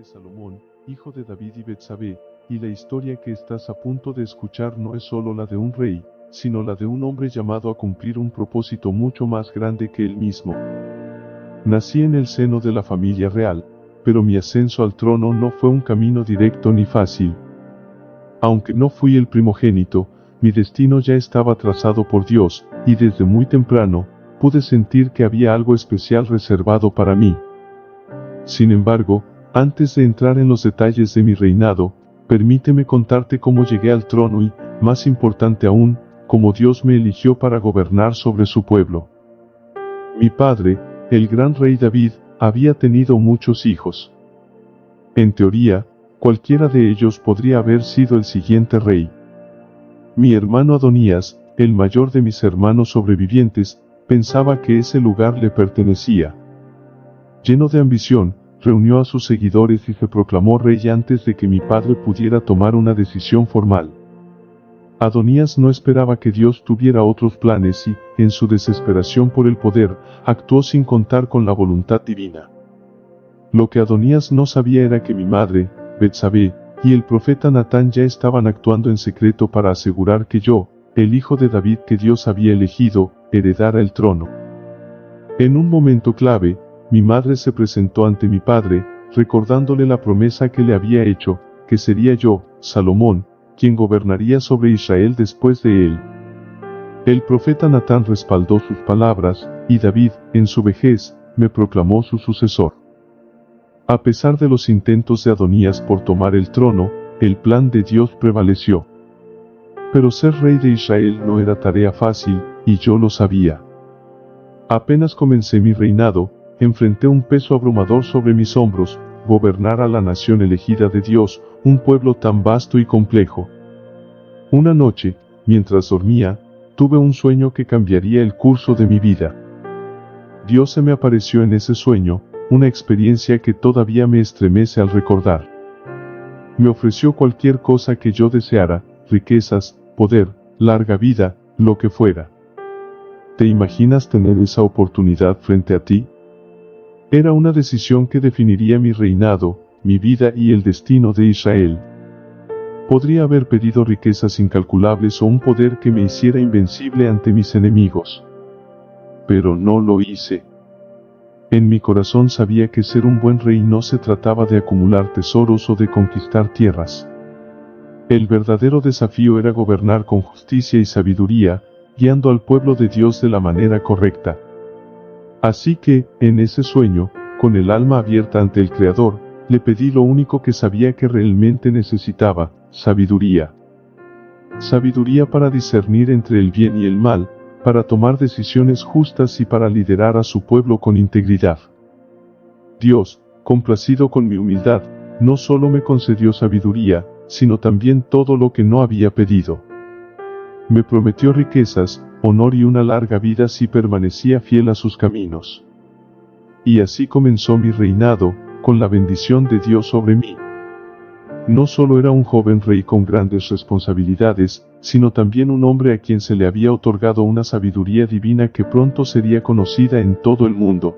es Salomón, hijo de David y Betsabé, y la historia que estás a punto de escuchar no es solo la de un rey, sino la de un hombre llamado a cumplir un propósito mucho más grande que él mismo. Nací en el seno de la familia real, pero mi ascenso al trono no fue un camino directo ni fácil. Aunque no fui el primogénito, mi destino ya estaba trazado por Dios, y desde muy temprano, pude sentir que había algo especial reservado para mí. Sin embargo, antes de entrar en los detalles de mi reinado, permíteme contarte cómo llegué al trono y, más importante aún, cómo Dios me eligió para gobernar sobre su pueblo. Mi padre, el gran rey David, había tenido muchos hijos. En teoría, cualquiera de ellos podría haber sido el siguiente rey. Mi hermano Adonías, el mayor de mis hermanos sobrevivientes, pensaba que ese lugar le pertenecía. Lleno de ambición, reunió a sus seguidores y se proclamó rey antes de que mi padre pudiera tomar una decisión formal. Adonías no esperaba que Dios tuviera otros planes y, en su desesperación por el poder, actuó sin contar con la voluntad divina. Lo que Adonías no sabía era que mi madre, Betsabé, y el profeta Natán ya estaban actuando en secreto para asegurar que yo, el hijo de David que Dios había elegido, heredara el trono. En un momento clave, mi madre se presentó ante mi padre, recordándole la promesa que le había hecho, que sería yo, Salomón, quien gobernaría sobre Israel después de él. El profeta Natán respaldó sus palabras, y David, en su vejez, me proclamó su sucesor. A pesar de los intentos de Adonías por tomar el trono, el plan de Dios prevaleció. Pero ser rey de Israel no era tarea fácil, y yo lo sabía. Apenas comencé mi reinado, enfrenté un peso abrumador sobre mis hombros, gobernar a la nación elegida de Dios, un pueblo tan vasto y complejo. Una noche, mientras dormía, tuve un sueño que cambiaría el curso de mi vida. Dios se me apareció en ese sueño, una experiencia que todavía me estremece al recordar. Me ofreció cualquier cosa que yo deseara, riquezas, poder, larga vida, lo que fuera. ¿Te imaginas tener esa oportunidad frente a ti? Era una decisión que definiría mi reinado, mi vida y el destino de Israel. Podría haber pedido riquezas incalculables o un poder que me hiciera invencible ante mis enemigos. Pero no lo hice. En mi corazón sabía que ser un buen rey no se trataba de acumular tesoros o de conquistar tierras. El verdadero desafío era gobernar con justicia y sabiduría, guiando al pueblo de Dios de la manera correcta. Así que, en ese sueño, con el alma abierta ante el Creador, le pedí lo único que sabía que realmente necesitaba: sabiduría. Sabiduría para discernir entre el bien y el mal, para tomar decisiones justas y para liderar a su pueblo con integridad. Dios, complacido con mi humildad, no solo me concedió sabiduría, sino también todo lo que no había pedido. Me prometió riquezas, honor y una larga vida si permanecía fiel a sus caminos. Y así comenzó mi reinado, con la bendición de Dios sobre mí. No solo era un joven rey con grandes responsabilidades, sino también un hombre a quien se le había otorgado una sabiduría divina que pronto sería conocida en todo el mundo.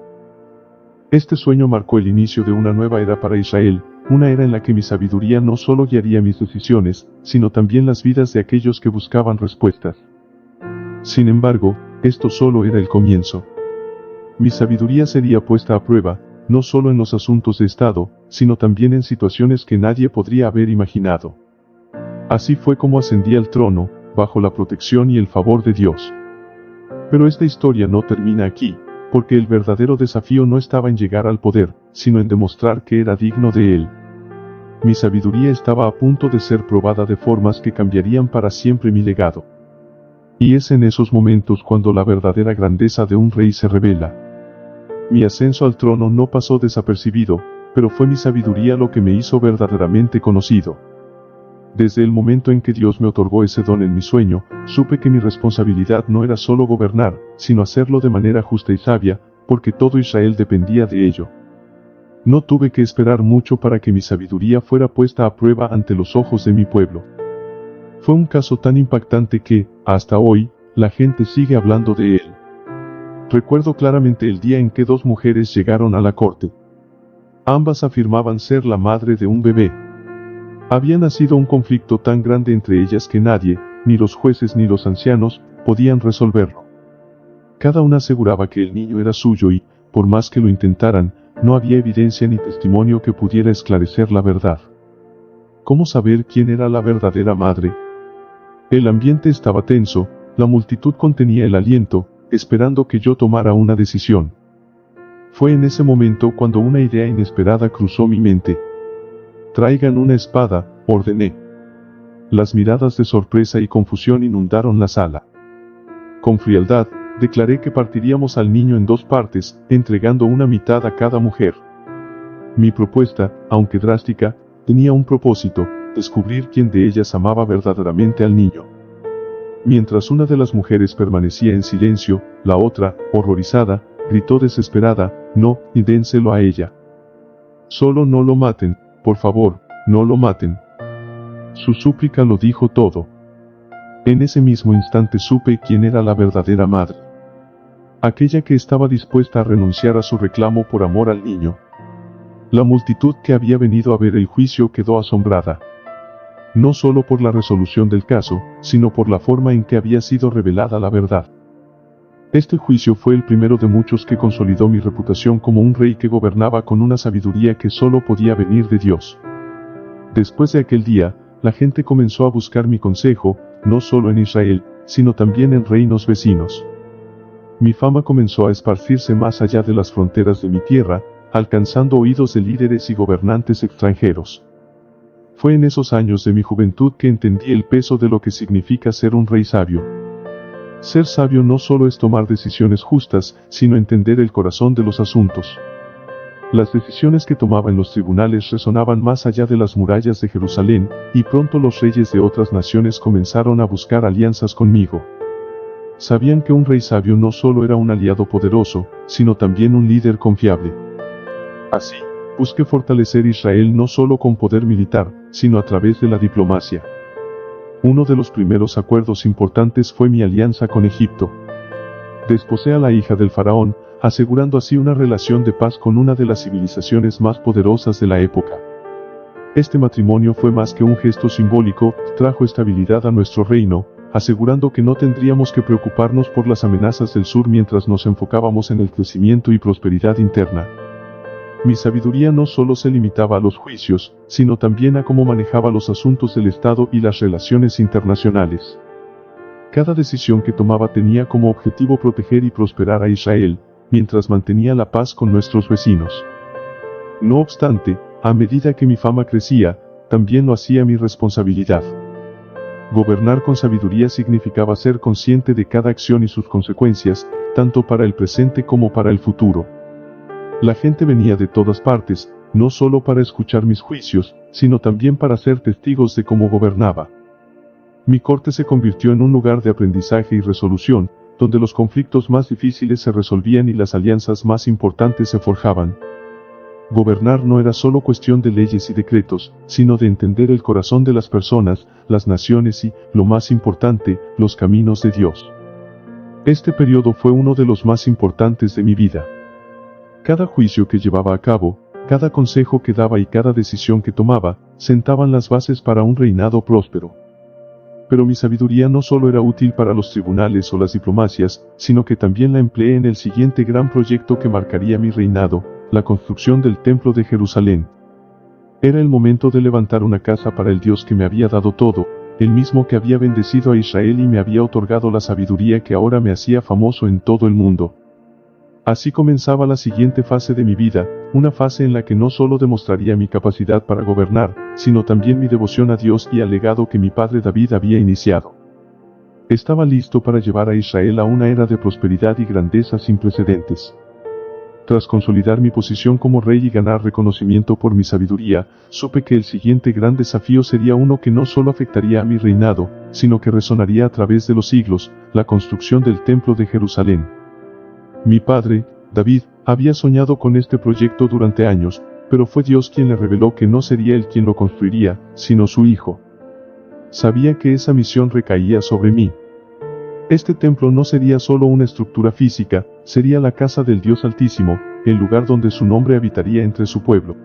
Este sueño marcó el inicio de una nueva era para Israel, una era en la que mi sabiduría no solo guiaría mis decisiones, sino también las vidas de aquellos que buscaban respuestas. Sin embargo, esto solo era el comienzo. Mi sabiduría sería puesta a prueba, no solo en los asuntos de Estado, sino también en situaciones que nadie podría haber imaginado. Así fue como ascendí al trono, bajo la protección y el favor de Dios. Pero esta historia no termina aquí, porque el verdadero desafío no estaba en llegar al poder, sino en demostrar que era digno de él. Mi sabiduría estaba a punto de ser probada de formas que cambiarían para siempre mi legado. Y es en esos momentos cuando la verdadera grandeza de un rey se revela. Mi ascenso al trono no pasó desapercibido, pero fue mi sabiduría lo que me hizo verdaderamente conocido. Desde el momento en que Dios me otorgó ese don en mi sueño, supe que mi responsabilidad no era solo gobernar, sino hacerlo de manera justa y sabia, porque todo Israel dependía de ello. No tuve que esperar mucho para que mi sabiduría fuera puesta a prueba ante los ojos de mi pueblo. Fue un caso tan impactante que, hasta hoy, la gente sigue hablando de él. Recuerdo claramente el día en que dos mujeres llegaron a la corte. Ambas afirmaban ser la madre de un bebé. Había nacido un conflicto tan grande entre ellas que nadie, ni los jueces ni los ancianos, podían resolverlo. Cada una aseguraba que el niño era suyo y, por más que lo intentaran, no había evidencia ni testimonio que pudiera esclarecer la verdad. ¿Cómo saber quién era la verdadera madre? El ambiente estaba tenso, la multitud contenía el aliento, esperando que yo tomara una decisión. Fue en ese momento cuando una idea inesperada cruzó mi mente. «Traigan una espada», ordené. Las miradas de sorpresa y confusión inundaron la sala. Con frialdad, declaré que partiríamos al niño en 2 partes, entregando una mitad a cada mujer. Mi propuesta, aunque drástica, tenía un propósito: descubrir quién de ellas amaba verdaderamente al niño. Mientras una de las mujeres permanecía en silencio, la otra, horrorizada, gritó desesperada: «No, y dénselo a ella. Solo no lo maten, por favor, no lo maten». Su súplica lo dijo todo. En ese mismo instante supe quién era la verdadera madre. Aquella que estaba dispuesta a renunciar a su reclamo por amor al niño. La multitud que había venido a ver el juicio quedó asombrada. No solo por la resolución del caso, sino por la forma en que había sido revelada la verdad. Este juicio fue el primero de muchos que consolidó mi reputación como un rey que gobernaba con una sabiduría que solo podía venir de Dios. Después de aquel día, la gente comenzó a buscar mi consejo, no solo en Israel, sino también en reinos vecinos. Mi fama comenzó a esparcirse más allá de las fronteras de mi tierra, alcanzando oídos de líderes y gobernantes extranjeros. Fue en esos años de mi juventud que entendí el peso de lo que significa ser un rey sabio. Ser sabio no solo es tomar decisiones justas, sino entender el corazón de los asuntos. Las decisiones que tomaba en los tribunales resonaban más allá de las murallas de Jerusalén, y pronto los reyes de otras naciones comenzaron a buscar alianzas conmigo. Sabían que un rey sabio no solo era un aliado poderoso, sino también un líder confiable. Así, busqué fortalecer Israel no solo con poder militar, sino a través de la diplomacia. Uno de los primeros acuerdos importantes fue mi alianza con Egipto. Desposé a la hija del faraón, asegurando así una relación de paz con una de las civilizaciones más poderosas de la época. Este matrimonio fue más que un gesto simbólico, trajo estabilidad a nuestro reino, asegurando que no tendríamos que preocuparnos por las amenazas del sur mientras nos enfocábamos en el crecimiento y prosperidad interna. Mi sabiduría no solo se limitaba a los juicios, sino también a cómo manejaba los asuntos del Estado y las relaciones internacionales. Cada decisión que tomaba tenía como objetivo proteger y prosperar a Israel, mientras mantenía la paz con nuestros vecinos. No obstante, a medida que mi fama crecía, también lo hacía mi responsabilidad. Gobernar con sabiduría significaba ser consciente de cada acción y sus consecuencias, tanto para el presente como para el futuro. La gente venía de todas partes, no solo para escuchar mis juicios, sino también para ser testigos de cómo gobernaba. Mi corte se convirtió en un lugar de aprendizaje y resolución, donde los conflictos más difíciles se resolvían y las alianzas más importantes se forjaban. Gobernar no era solo cuestión de leyes y decretos, sino de entender el corazón de las personas, las naciones y, lo más importante, los caminos de Dios. Este periodo fue uno de los más importantes de mi vida. Cada juicio que llevaba a cabo, cada consejo que daba y cada decisión que tomaba, sentaban las bases para un reinado próspero. Pero mi sabiduría no solo era útil para los tribunales o las diplomacias, sino que también la empleé en el siguiente gran proyecto que marcaría mi reinado, la construcción del Templo de Jerusalén. Era el momento de levantar una casa para el Dios que me había dado todo, el mismo que había bendecido a Israel y me había otorgado la sabiduría que ahora me hacía famoso en todo el mundo. Así comenzaba la siguiente fase de mi vida, una fase en la que no solo demostraría mi capacidad para gobernar, sino también mi devoción a Dios y al legado que mi padre David había iniciado. Estaba listo para llevar a Israel a una era de prosperidad y grandeza sin precedentes. Tras consolidar mi posición como rey y ganar reconocimiento por mi sabiduría, supe que el siguiente gran desafío sería uno que no solo afectaría a mi reinado, sino que resonaría a través de los siglos, la construcción del Templo de Jerusalén. Mi padre, David, había soñado con este proyecto durante años, pero fue Dios quien le reveló que no sería él quien lo construiría, sino su hijo. Sabía que esa misión recaía sobre mí. Este templo no sería solo una estructura física, sería la casa del Dios Altísimo, el lugar donde su nombre habitaría entre su pueblo.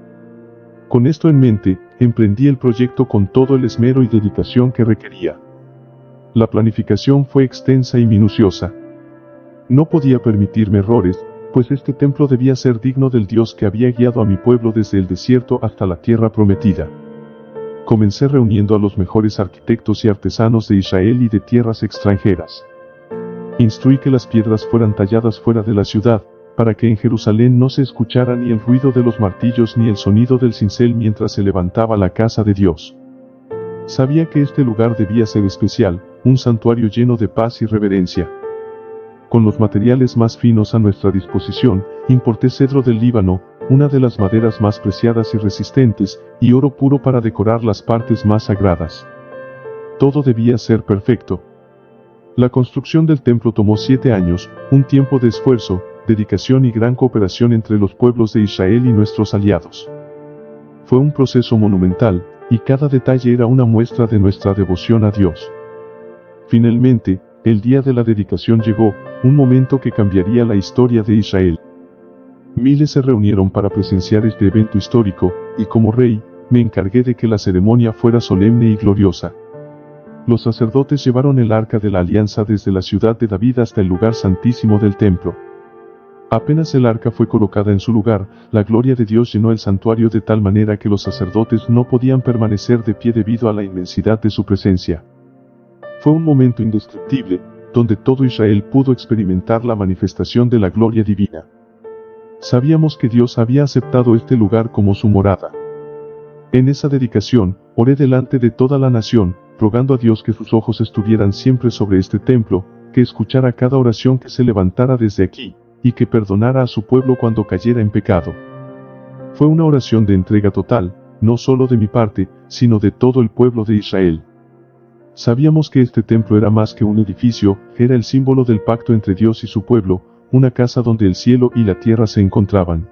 Con esto en mente, emprendí el proyecto con todo el esmero y dedicación que requería. La planificación fue extensa y minuciosa. No podía permitirme errores, pues este templo debía ser digno del Dios que había guiado a mi pueblo desde el desierto hasta la tierra prometida. Comencé reuniendo a los mejores arquitectos y artesanos de Israel y de tierras extranjeras. Instruí que las piedras fueran talladas fuera de la ciudad, para que en Jerusalén no se escuchara ni el ruido de los martillos ni el sonido del cincel mientras se levantaba la casa de Dios. Sabía que este lugar debía ser especial, un santuario lleno de paz y reverencia. Con los materiales más finos a nuestra disposición, importé cedro del Líbano, una de las maderas más preciadas y resistentes, y oro puro para decorar las partes más sagradas. Todo debía ser perfecto. La construcción del templo tomó 7 años, un tiempo de esfuerzo, dedicación y gran cooperación entre los pueblos de Israel y nuestros aliados. Fue un proceso monumental, y cada detalle era una muestra de nuestra devoción a Dios. Finalmente, el día de la dedicación llegó, un momento que cambiaría la historia de Israel. Miles se reunieron para presenciar este evento histórico, y como rey, me encargué de que la ceremonia fuera solemne y gloriosa. Los sacerdotes llevaron el arca de la alianza desde la ciudad de David hasta el lugar santísimo del templo. Apenas el arca fue colocada en su lugar, la gloria de Dios llenó el santuario de tal manera que los sacerdotes no podían permanecer de pie debido a la inmensidad de su presencia. Fue un momento indescriptible, donde todo Israel pudo experimentar la manifestación de la gloria divina. Sabíamos que Dios había aceptado este lugar como su morada. En esa dedicación, oré delante de toda la nación, rogando a Dios que sus ojos estuvieran siempre sobre este templo, que escuchara cada oración que se levantara desde aquí, y que perdonara a su pueblo cuando cayera en pecado. Fue una oración de entrega total, no solo de mi parte, sino de todo el pueblo de Israel. Sabíamos que este templo era más que un edificio, era el símbolo del pacto entre Dios y su pueblo, una casa donde el cielo y la tierra se encontraban.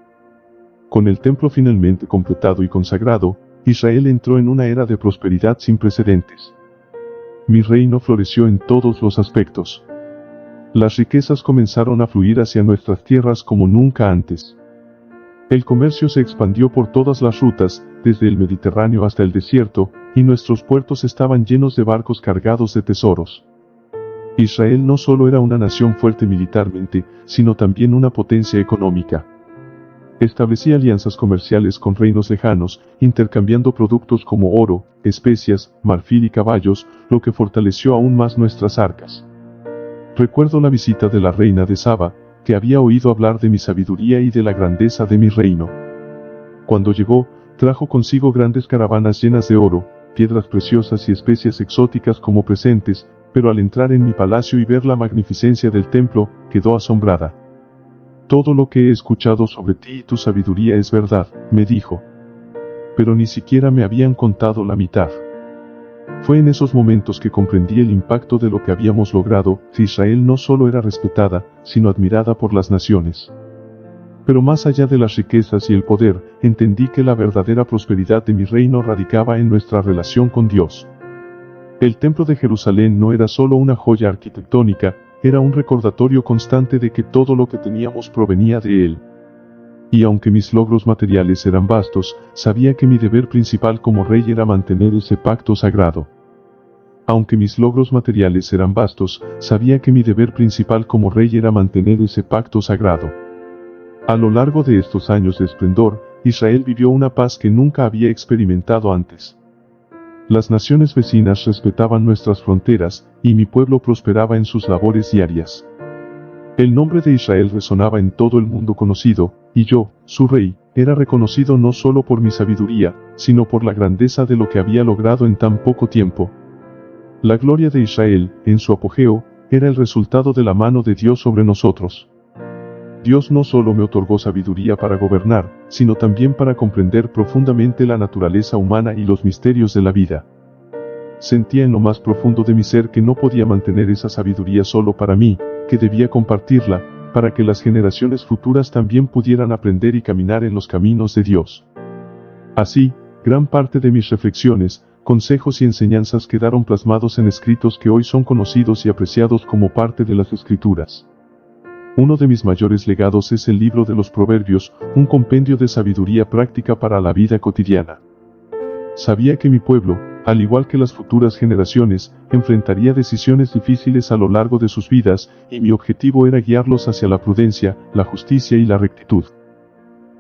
Con el templo finalmente completado y consagrado, Israel entró en una era de prosperidad sin precedentes. Mi reino floreció en todos los aspectos. Las riquezas comenzaron a fluir hacia nuestras tierras como nunca antes. El comercio se expandió por todas las rutas, desde el Mediterráneo hasta el desierto, y nuestros puertos estaban llenos de barcos cargados de tesoros. Israel no solo era una nación fuerte militarmente, sino también una potencia económica. Establecía alianzas comerciales con reinos lejanos, intercambiando productos como oro, especias, marfil y caballos, lo que fortaleció aún más nuestras arcas. Recuerdo la visita de la reina de Saba, que había oído hablar de mi sabiduría y de la grandeza de mi reino. Cuando llegó, trajo consigo grandes caravanas llenas de oro, piedras preciosas y especias exóticas como presentes, pero al entrar en mi palacio y ver la magnificencia del templo, quedó asombrada. Todo lo que he escuchado sobre ti y tu sabiduría es verdad, me dijo. Pero ni siquiera me habían contado la mitad. Fue en esos momentos que comprendí el impacto de lo que habíamos logrado, que Israel no solo era respetada, sino admirada por las naciones. Pero más allá de las riquezas y el poder, entendí que la verdadera prosperidad de mi reino radicaba en nuestra relación con Dios. El templo de Jerusalén no era solo una joya arquitectónica, era un recordatorio constante de que todo lo que teníamos provenía de él. Y aunque mis logros materiales eran vastos, sabía que mi deber principal como rey era mantener ese pacto sagrado. Aunque mis logros materiales eran vastos, sabía que mi deber principal como rey era mantener ese pacto sagrado. A lo largo de estos años de esplendor, Israel vivió una paz que nunca había experimentado antes. Las naciones vecinas respetaban nuestras fronteras, y mi pueblo prosperaba en sus labores diarias. El nombre de Israel resonaba en todo el mundo conocido, y yo, su rey, era reconocido no solo por mi sabiduría, sino por la grandeza de lo que había logrado en tan poco tiempo. La gloria de Israel, en su apogeo, era el resultado de la mano de Dios sobre nosotros. Dios no solo me otorgó sabiduría para gobernar, sino también para comprender profundamente la naturaleza humana y los misterios de la vida. Sentía en lo más profundo de mi ser que no podía mantener esa sabiduría solo para mí, que debía compartirla, para que las generaciones futuras también pudieran aprender y caminar en los caminos de Dios. Así, gran parte de mis reflexiones, consejos y enseñanzas quedaron plasmados en escritos que hoy son conocidos y apreciados como parte de las Escrituras. Uno de mis mayores legados es el libro de los Proverbios, un compendio de sabiduría práctica para la vida cotidiana. Sabía que mi pueblo, al igual que las futuras generaciones, enfrentaría decisiones difíciles a lo largo de sus vidas, y mi objetivo era guiarlos hacia la prudencia, la justicia y la rectitud.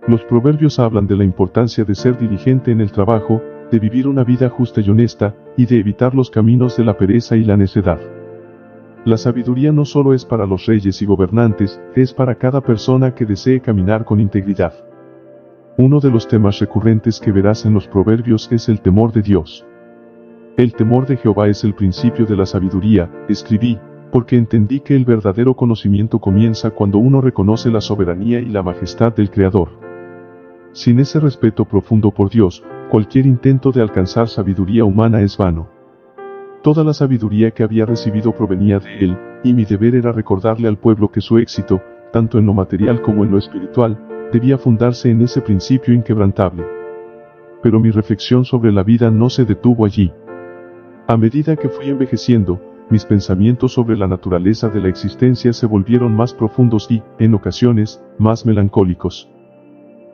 Los proverbios hablan de la importancia de ser diligente en el trabajo, de vivir una vida justa y honesta, y de evitar los caminos de la pereza y la necedad. La sabiduría no solo es para los reyes y gobernantes, es para cada persona que desee caminar con integridad. Uno de los temas recurrentes que verás en los proverbios es el temor de Dios. El temor de Jehová es el principio de la sabiduría, escribí, porque entendí que el verdadero conocimiento comienza cuando uno reconoce la soberanía y la majestad del Creador. Sin ese respeto profundo por Dios, cualquier intento de alcanzar sabiduría humana es vano. Toda la sabiduría que había recibido provenía de Él, y mi deber era recordarle al pueblo que su éxito, tanto en lo material como en lo espiritual, debía fundarse en ese principio inquebrantable. Pero mi reflexión sobre la vida no se detuvo allí. A medida que fui envejeciendo, mis pensamientos sobre la naturaleza de la existencia se volvieron más profundos y, en ocasiones, más melancólicos.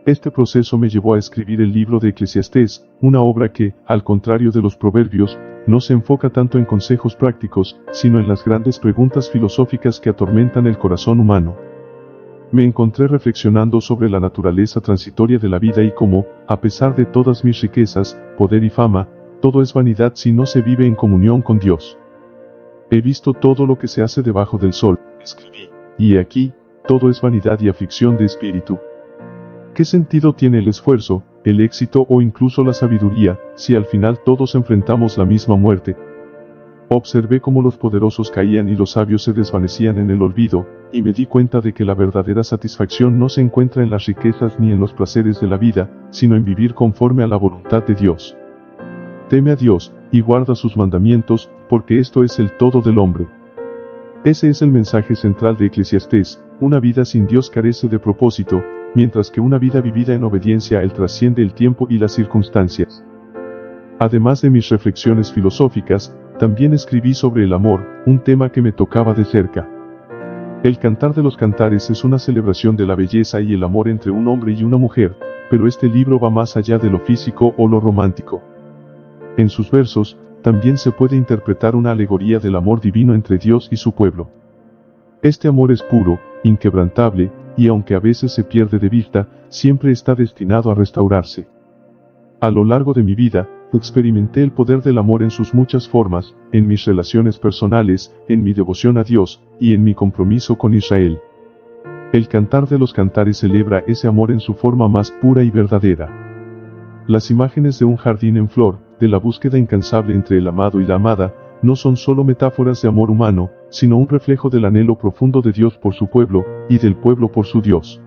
Este proceso me llevó a escribir el libro de Eclesiastés, una obra que, al contrario de los proverbios, no se enfoca tanto en consejos prácticos, sino en las grandes preguntas filosóficas que atormentan el corazón humano. Me encontré reflexionando sobre la naturaleza transitoria de la vida y cómo, a pesar de todas mis riquezas, poder y fama, todo es vanidad si no se vive en comunión con Dios. He visto todo lo que se hace debajo del sol, escribí, y he aquí, todo es vanidad y aflicción de espíritu. ¿Qué sentido tiene el esfuerzo, el éxito o incluso la sabiduría, si al final todos enfrentamos la misma muerte? Observé cómo los poderosos caían y los sabios se desvanecían en el olvido, y me di cuenta de que la verdadera satisfacción no se encuentra en las riquezas ni en los placeres de la vida, sino en vivir conforme a la voluntad de Dios. Teme a Dios, y guarda sus mandamientos, porque esto es el todo del hombre. Ese es el mensaje central de Eclesiastés: una vida sin Dios carece de propósito, mientras que una vida vivida en obediencia a Él trasciende el tiempo y las circunstancias. Además de mis reflexiones filosóficas, también escribí sobre el amor, un tema que me tocaba de cerca. El Cantar de los Cantares es una celebración de la belleza y el amor entre un hombre y una mujer, pero este libro va más allá de lo físico o lo romántico. En sus versos, también se puede interpretar una alegoría del amor divino entre Dios y su pueblo. Este amor es puro, inquebrantable, y aunque a veces se pierde de vista, siempre está destinado a restaurarse. A lo largo de mi vida, experimenté el poder del amor en sus muchas formas, en mis relaciones personales, en mi devoción a Dios, y en mi compromiso con Israel. El Cantar de los Cantares celebra ese amor en su forma más pura y verdadera. Las imágenes de un jardín en flor, de la búsqueda incansable entre el amado y la amada, no son solo metáforas de amor humano, sino un reflejo del anhelo profundo de Dios por su pueblo, y del pueblo por su Dios.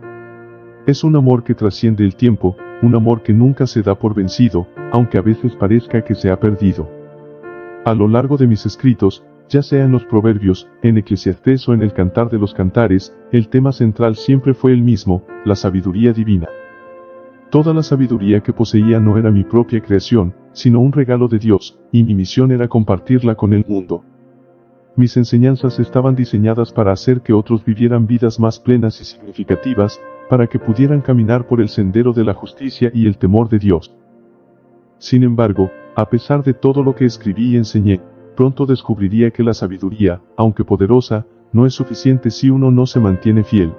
Es un amor que trasciende el tiempo, un amor que nunca se da por vencido, aunque a veces parezca que se ha perdido. A lo largo de mis escritos, ya sea en los Proverbios, en Eclesiastés o en el Cantar de los Cantares, el tema central siempre fue el mismo: la sabiduría divina. Toda la sabiduría que poseía no era mi propia creación, sino un regalo de Dios, y mi misión era compartirla con el mundo. Mis enseñanzas estaban diseñadas para hacer que otros vivieran vidas más plenas y significativas, para que pudieran caminar por el sendero de la justicia y el temor de Dios. Sin embargo, a pesar de todo lo que escribí y enseñé, pronto descubriría que la sabiduría, aunque poderosa, no es suficiente si uno no se mantiene fiel.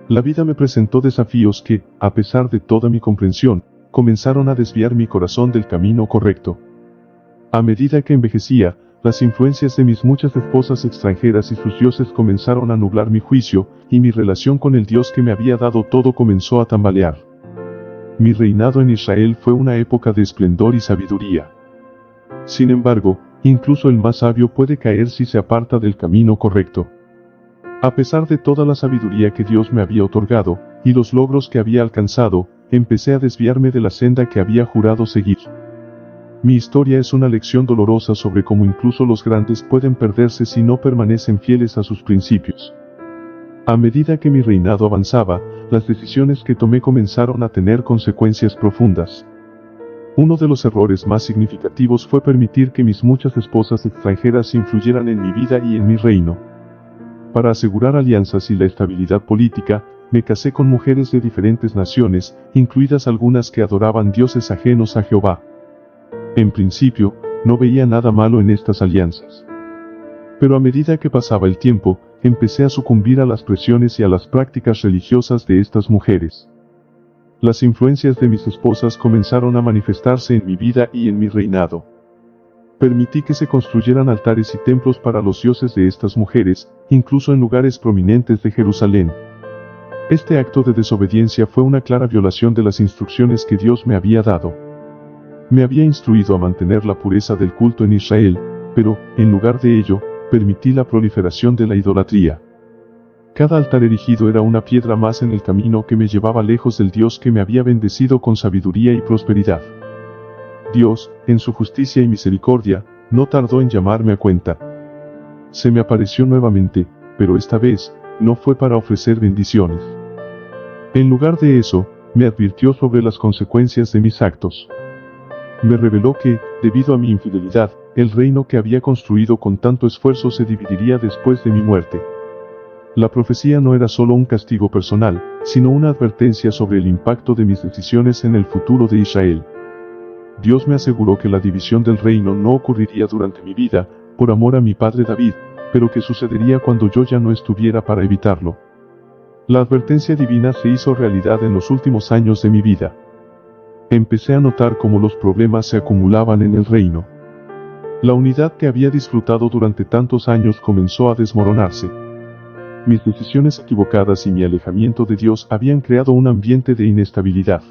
La vida me presentó desafíos que, a pesar de toda mi comprensión, comenzaron a desviar mi corazón del camino correcto. A medida que envejecía, las influencias de mis muchas esposas extranjeras y sus dioses comenzaron a nublar mi juicio, y mi relación con el Dios que me había dado todo comenzó a tambalear. Mi reinado en Israel fue una época de esplendor y sabiduría. Sin embargo, incluso el más sabio puede caer si se aparta del camino correcto. A pesar de toda la sabiduría que Dios me había otorgado, y los logros que había alcanzado, empecé a desviarme de la senda que había jurado seguir. Mi historia es una lección dolorosa sobre cómo incluso los grandes pueden perderse si no permanecen fieles a sus principios. A medida que mi reinado avanzaba, las decisiones que tomé comenzaron a tener consecuencias profundas. Uno de los errores más significativos fue permitir que mis muchas esposas extranjeras influyeran en mi vida y en mi reino. Para asegurar alianzas y la estabilidad política, me casé con mujeres de diferentes naciones, incluidas algunas que adoraban dioses ajenos a Jehová. En principio, no veía nada malo en estas alianzas. Pero a medida que pasaba el tiempo, empecé a sucumbir a las presiones y a las prácticas religiosas de estas mujeres. Las influencias de mis esposas comenzaron a manifestarse en mi vida y en mi reinado. Permití que se construyeran altares y templos para los dioses de estas mujeres, incluso en lugares prominentes de Jerusalén. Este acto de desobediencia fue una clara violación de las instrucciones que Dios me había dado. Me había instruido a mantener la pureza del culto en Israel, pero, en lugar de ello, permití la proliferación de la idolatría. Cada altar erigido era una piedra más en el camino que me llevaba lejos del Dios que me había bendecido con sabiduría y prosperidad. Dios, en su justicia y misericordia, no tardó en llamarme a cuenta. Se me apareció nuevamente, pero esta vez, no fue para ofrecer bendiciones. En lugar de eso, me advirtió sobre las consecuencias de mis actos. Me reveló que, debido a mi infidelidad, el reino que había construido con tanto esfuerzo se dividiría después de mi muerte. La profecía no era solo un castigo personal, sino una advertencia sobre el impacto de mis decisiones en el futuro de Israel. Dios me aseguró que la división del reino no ocurriría durante mi vida, por amor a mi padre David, pero que sucedería cuando yo ya no estuviera para evitarlo. La advertencia divina se hizo realidad en los últimos años de mi vida. Empecé a notar cómo los problemas se acumulaban en el reino. La unidad que había disfrutado durante tantos años comenzó a desmoronarse. Mis decisiones equivocadas y mi alejamiento de Dios habían creado un ambiente de inestabilidad.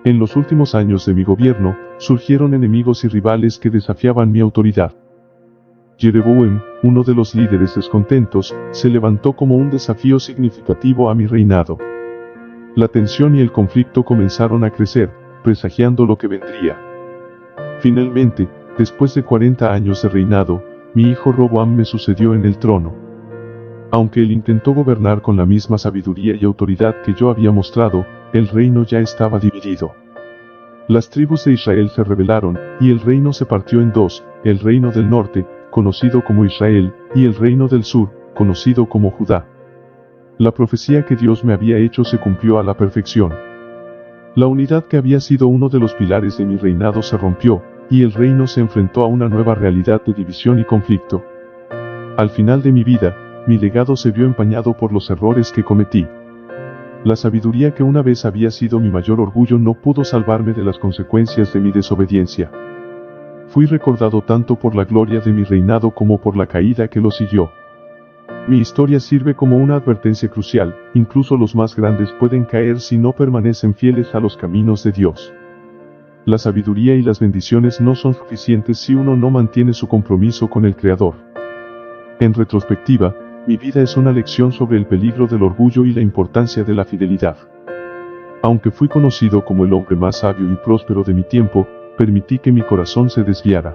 En los últimos años de mi gobierno, surgieron enemigos y rivales que desafiaban mi autoridad. Jeroboam, uno de los líderes descontentos, se levantó como un desafío significativo a mi reinado. La tensión y el conflicto comenzaron a crecer, presagiando lo que vendría. Finalmente, después de 40 años de reinado, mi hijo Roboam me sucedió en el trono. Aunque él intentó gobernar con la misma sabiduría y autoridad que yo había mostrado, el reino ya estaba dividido. Las tribus de Israel se rebelaron, y el reino se partió en dos, el reino del norte, conocido como Israel, y el reino del sur, conocido como Judá. La profecía que Dios me había hecho se cumplió a la perfección. La unidad que había sido uno de los pilares de mi reinado se rompió, y el reino se enfrentó a una nueva realidad de división y conflicto. Al final de mi vida, mi legado se vio empañado por los errores que cometí. La sabiduría que una vez había sido mi mayor orgullo no pudo salvarme de las consecuencias de mi desobediencia. Fui recordado tanto por la gloria de mi reinado como por la caída que lo siguió. Mi historia sirve como una advertencia crucial, incluso los más grandes pueden caer si no permanecen fieles a los caminos de Dios. La sabiduría y las bendiciones no son suficientes si uno no mantiene su compromiso con el Creador. En retrospectiva, mi vida es una lección sobre el peligro del orgullo y la importancia de la fidelidad. Aunque fui conocido como el hombre más sabio y próspero de mi tiempo, permití que mi corazón se desviara.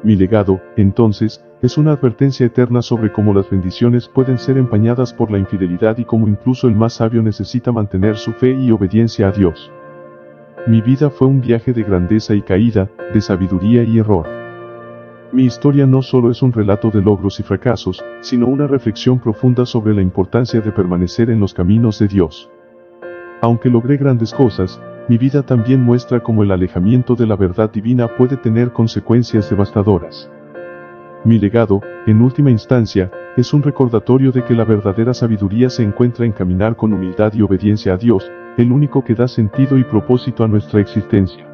Mi legado, entonces, es una advertencia eterna sobre cómo las bendiciones pueden ser empañadas por la infidelidad y cómo incluso el más sabio necesita mantener su fe y obediencia a Dios. Mi vida fue un viaje de grandeza y caída, de sabiduría y error. Mi historia no solo es un relato de logros y fracasos, sino una reflexión profunda sobre la importancia de permanecer en los caminos de Dios. Aunque logré grandes cosas, mi vida también muestra cómo el alejamiento de la verdad divina puede tener consecuencias devastadoras. Mi legado, en última instancia, es un recordatorio de que la verdadera sabiduría se encuentra en caminar con humildad y obediencia a Dios, el único que da sentido y propósito a nuestra existencia.